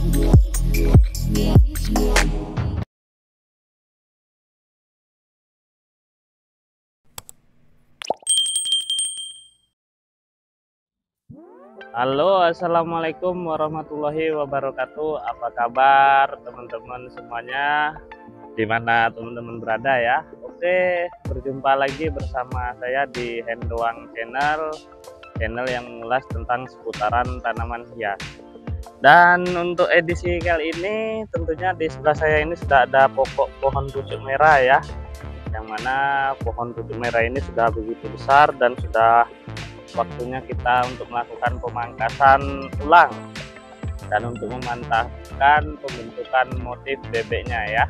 Halo, assalamualaikum warahmatullahi wabarakatuh. Apa kabar teman-teman semuanya? Di mana teman-teman berada ya? Oke, berjumpa lagi bersama saya di Hendoang channel yang mengulas tentang seputaran tanaman hias. Dan untuk edisi kali ini tentunya di sebelah saya ini sudah ada pokok pohon pucuk merah ya, yang mana pohon pucuk merah ini sudah begitu besar dan sudah waktunya kita untuk melakukan pemangkasan ulang dan untuk memantapkan pembentukan motif bebeknya ya,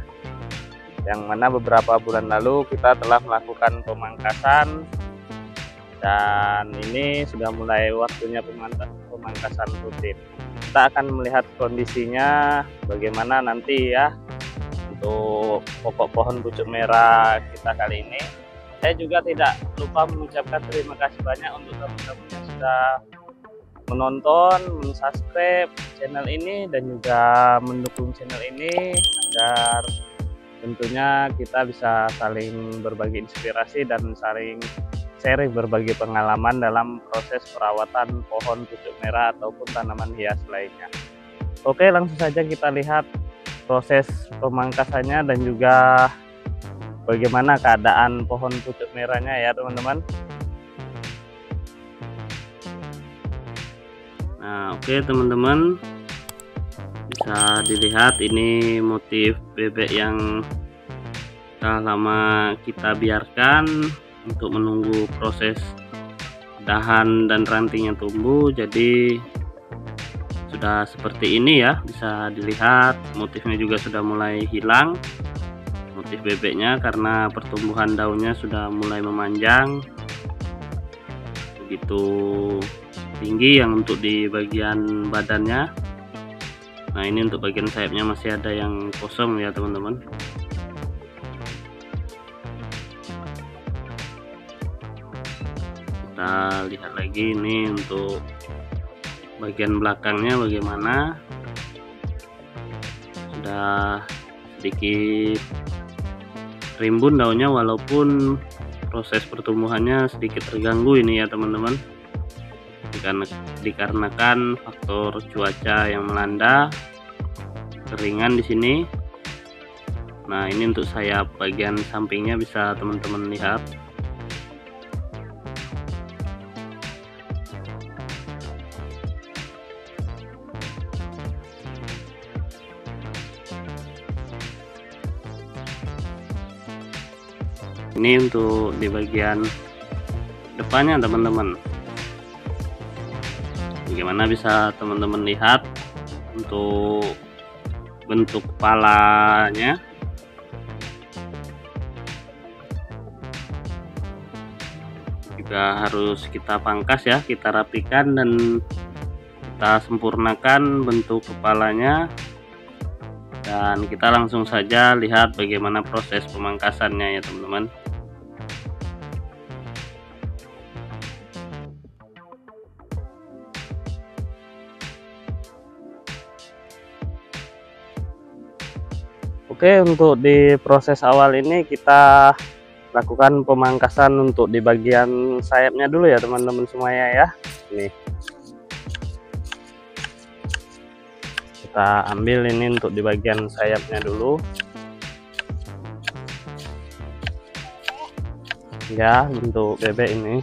yang mana beberapa bulan lalu kita telah melakukan pemangkasan dan ini sudah mulai waktunya pemangkasan rutin. Kita akan melihat kondisinya bagaimana nanti ya untuk pokok pohon pucuk merah kita kali ini. Saya juga tidak lupa mengucapkan terima kasih banyak untuk teman-teman yang sudah menonton, mensubscribe channel ini dan juga mendukung channel ini agar tentunya kita bisa saling berbagi inspirasi dan saling sharing berbagi pengalaman dalam proses perawatan pohon pucuk merah ataupun tanaman hias lainnya. Oke, langsung saja kita lihat proses pemangkasannya dan juga bagaimana keadaan pohon pucuk merahnya ya teman-teman. Nah, oke teman-teman, bisa dilihat ini motif bebek yang sudah lama kita biarkan untuk menunggu proses dahan dan rantingnya tumbuh. Jadi sudah seperti ini ya, bisa dilihat motifnya juga sudah mulai hilang, motif bebeknya, karena pertumbuhan daunnya sudah mulai memanjang begitu tinggi yang untuk di bagian badannya. Nah, ini untuk bagian sayapnya masih ada yang kosong ya teman-teman. Kita lihat lagi ini untuk bagian belakangnya bagaimana, sudah sedikit rimbun daunnya walaupun proses pertumbuhannya sedikit terganggu ini ya teman-teman, dikarenakan faktor cuaca yang melanda, keringan di sini. Nah, ini untuk sayap bagian sampingnya bisa teman-teman lihat. Ini untuk di bagian depannya teman-teman, bagaimana bisa teman-teman lihat untuk bentuk kepalanya. Juga harus kita pangkas ya, kita rapikan dan kita sempurnakan bentuk kepalanya. Dan kita langsung saja lihat bagaimana proses pemangkasannya ya teman-teman. Oke, untuk di proses awal ini kita lakukan pemangkasan untuk di bagian sayapnya dulu ya teman-teman semuanya ya. Nih, kita ambil ini untuk di bagian sayapnya dulu ya, untuk bebek ini.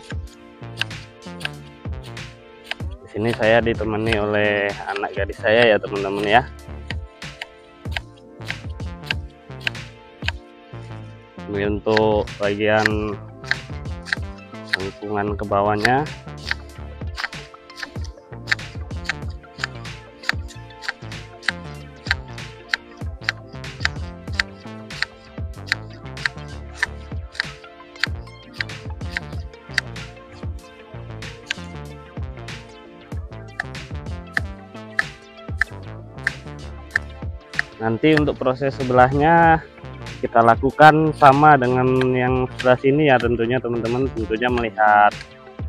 Di sini saya ditemani oleh anak gadis saya ya teman-teman ya. Ini untuk bagian lengkungan ke bawahnya. Nanti untuk proses sebelahnya kita lakukan sama dengan yang sebelah sini ya tentunya teman-teman, tentunya melihat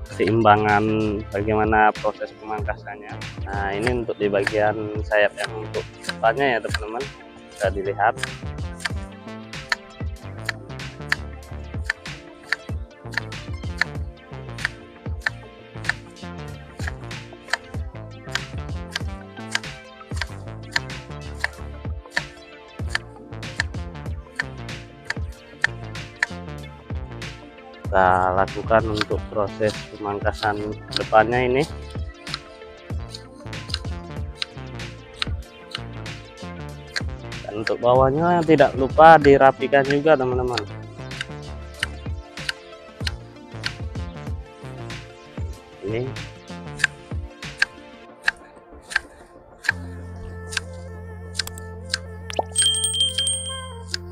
keseimbangan bagaimana proses pemangkasannya. Nah, ini untuk di bagian sayap yang untuk depannya ya teman-teman, bisa dilihat. Kita lakukan untuk proses pemangkasan depannya ini. Dan untuk bawahnya tidak lupa dirapikan juga teman-teman. Ini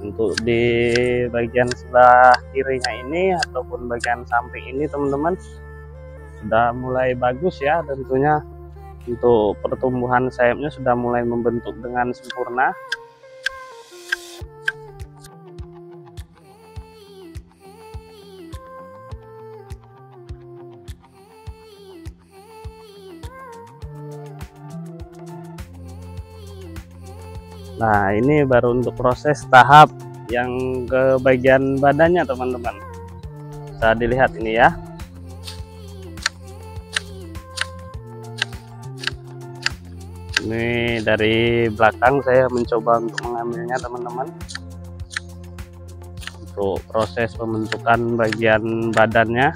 untuk di bagian sebelah kirinya ini ataupun bagian samping ini teman-teman sudah mulai bagus ya, tentunya untuk pertumbuhan sayapnya sudah mulai membentuk dengan sempurna. Nah, ini baru untuk proses tahap yang ke bagian badannya teman-teman. Bisa dilihat ini ya. Ini dari belakang saya mencoba untuk mengambilnya teman-teman. Untuk proses pembentukan bagian badannya.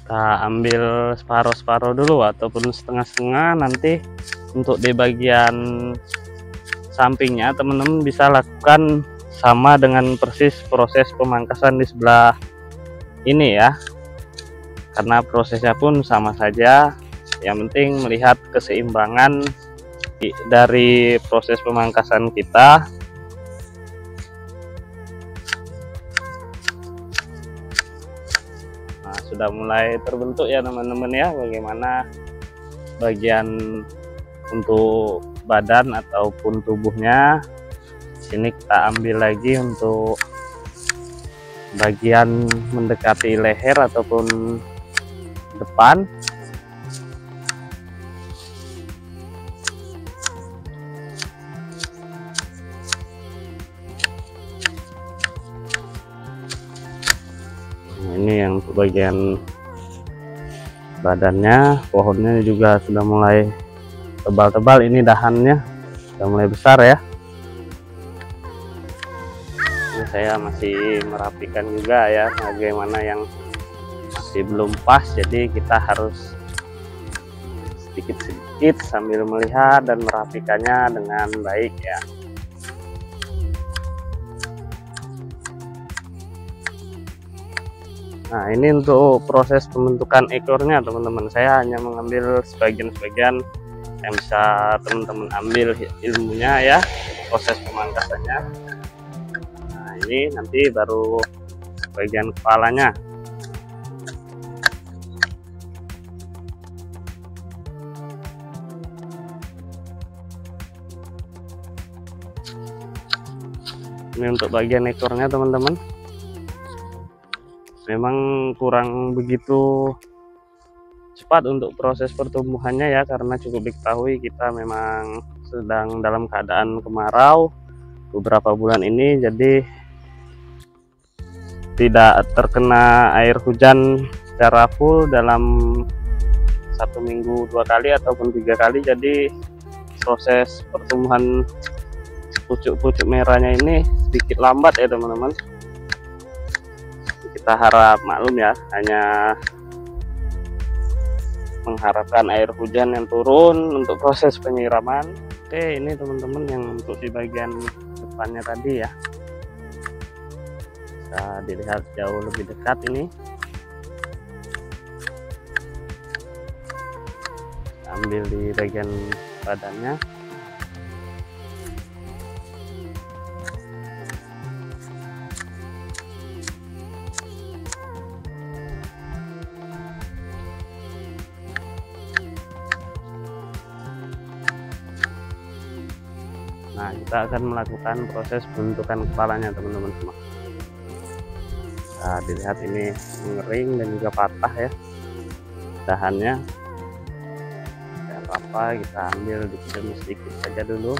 Kita ambil separuh-separuh dulu ataupun setengah-setengah. Nanti untuk di bagian sampingnya teman-teman bisa lakukan sama dengan persis proses pemangkasan di sebelah ini ya, karena prosesnya pun sama saja. Yang penting melihat keseimbangan dari proses pemangkasan kita. Sudah mulai terbentuk ya teman-teman ya, bagaimana bagian untuk badan ataupun tubuhnya. Sini kita ambil lagi untuk bagian mendekati leher ataupun depan. Ini yang untuk bagian badannya. Pohonnya juga sudah mulai tebal-tebal, ini dahannya sudah mulai besar ya. Ini saya masih merapikan juga ya, bagaimana yang masih belum pas, jadi kita harus sedikit-sedikit sambil melihat dan merapikannya dengan baik ya. Nah, ini untuk proses pembentukan ekornya teman-teman. Saya hanya mengambil sebagian-sebagian yang bisa teman-teman ambil ilmunya ya, proses pemangkasannya. Nah, ini nanti baru bagian kepalanya. Ini untuk bagian ekornya teman-teman. Memang kurang begitu cepat untuk proses pertumbuhannya ya, karena cukup diketahui kita memang sedang dalam keadaan kemarau beberapa bulan ini, jadi tidak terkena air hujan secara full dalam 1 minggu 2 kali ataupun 3 kali. Jadi proses pertumbuhan pucuk-pucuk merahnya ini sedikit lambat ya teman-teman. Kita harap maklum ya, hanya mengharapkan air hujan yang turun untuk proses penyiraman. Oke, ini teman-teman yang untuk di bagian depannya tadi ya, bisa dilihat jauh lebih dekat ini. Ambil di bagian badannya. Nah, kita akan melakukan proses pembentukan kepalanya teman-teman semua. Nah, dilihat ini mengering dan juga patah ya dahannya. Tidak apa-apa, kita ambil dikit sedikit saja dulu.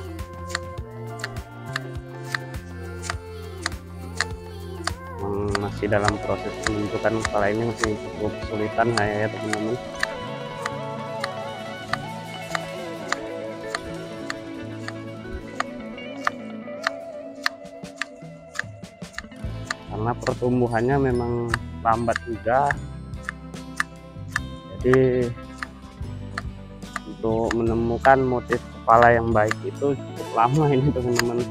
Masih dalam proses pembentukan kepala ini, masih cukup kesulitan ya teman-teman. Karena pertumbuhannya memang lambat juga, jadi untuk menemukan motif kepala yang baik itu cukup lama ini teman-teman.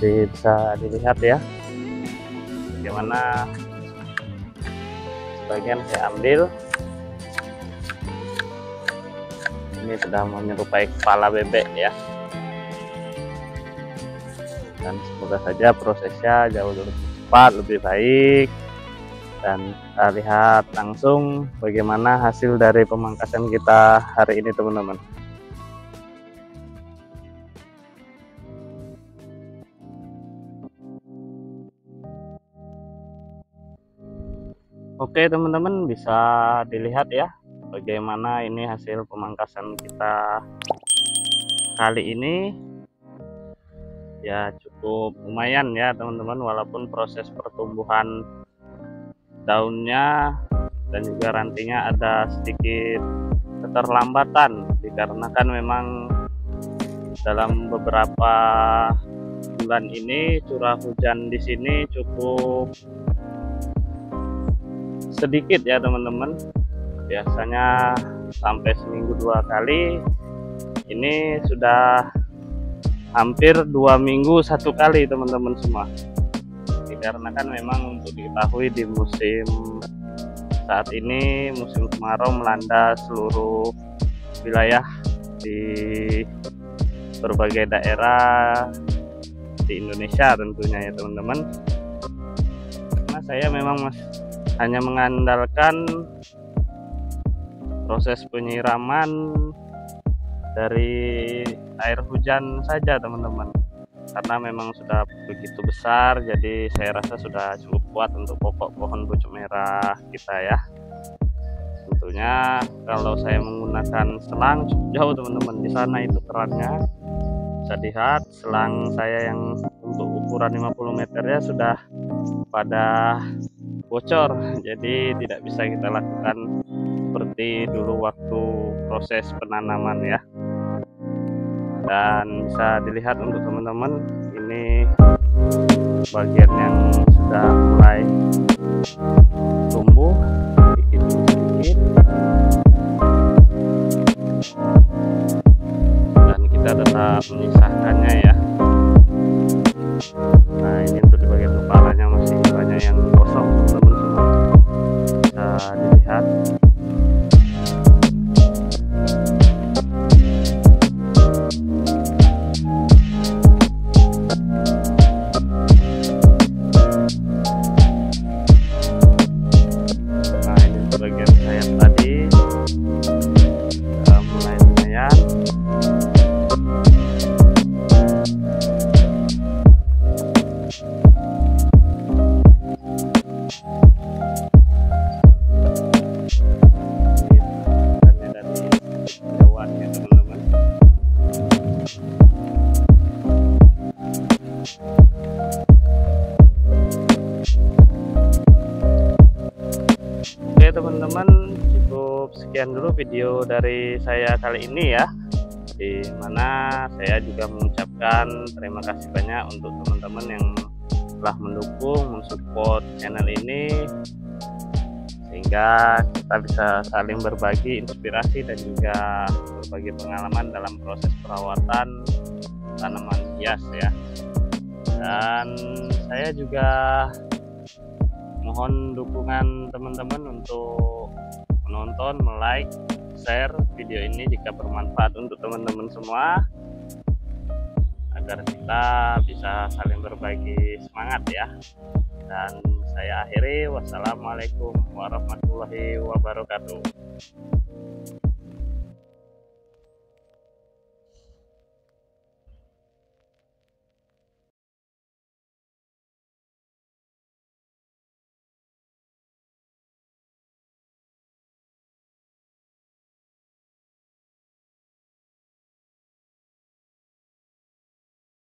Masih bisa dilihat ya bagaimana sebagian saya ambil. Ini sudah menyerupai kepala bebek ya, dan semoga saja prosesnya jauh lebih cepat, lebih baik, dan kita lihat langsung bagaimana hasil dari pemangkasan kita hari ini teman-teman. Oke teman-teman, bisa dilihat ya bagaimana ini hasil pemangkasan kita kali ini. Ya cukup lumayan ya teman-teman, walaupun proses pertumbuhan daunnya dan juga rantingnya ada sedikit keterlambatan, dikarenakan memang dalam beberapa bulan ini curah hujan di sini cukup sedikit ya teman-teman. Biasanya sampai seminggu 2 kali, ini sudah hampir 2 minggu 1 kali teman-teman semua. Dikarenakan memang untuk diketahui di musim saat ini, musim kemarau melanda seluruh wilayah di berbagai daerah di Indonesia tentunya ya teman-teman. Karena saya memang hanya mengandalkan proses penyiraman dari air hujan saja teman-teman, karena memang sudah begitu besar, jadi saya rasa sudah cukup kuat untuk pokok pohon pucuk merah kita ya. Tentunya kalau saya menggunakan selang cukup jauh teman-teman, di sana itu kerannya bisa lihat selang saya yang untuk ukuran 50 meter ya sudah pada bocor, jadi tidak bisa kita lakukan seperti dulu waktu proses penanaman ya. Dan bisa dilihat untuk teman-teman, ini bagian yang sudah mulai tumbuh sedikit demi sedikit, dan kita tetap menyisahkannya ya. Nah ini untuk di bagian kepalanya masih banyak yang kosong teman-teman semua, bisa dilihat. Nah ini untuk bagian sayap tadi sudah mulai lumayan. sekian dulu video dari saya kali ini ya, di mana saya juga mengucapkan terima kasih banyak untuk teman-teman yang telah mendukung, mensupport channel ini, sehingga kita bisa saling berbagi inspirasi dan juga berbagi pengalaman dalam proses perawatan tanaman hias ya. Dan saya juga mohon dukungan teman-teman untuk menonton, like, share video ini jika bermanfaat untuk teman-teman semua, agar kita bisa saling berbagi semangat ya. Dan saya akhiri, wassalamualaikum warahmatullahi wabarakatuh.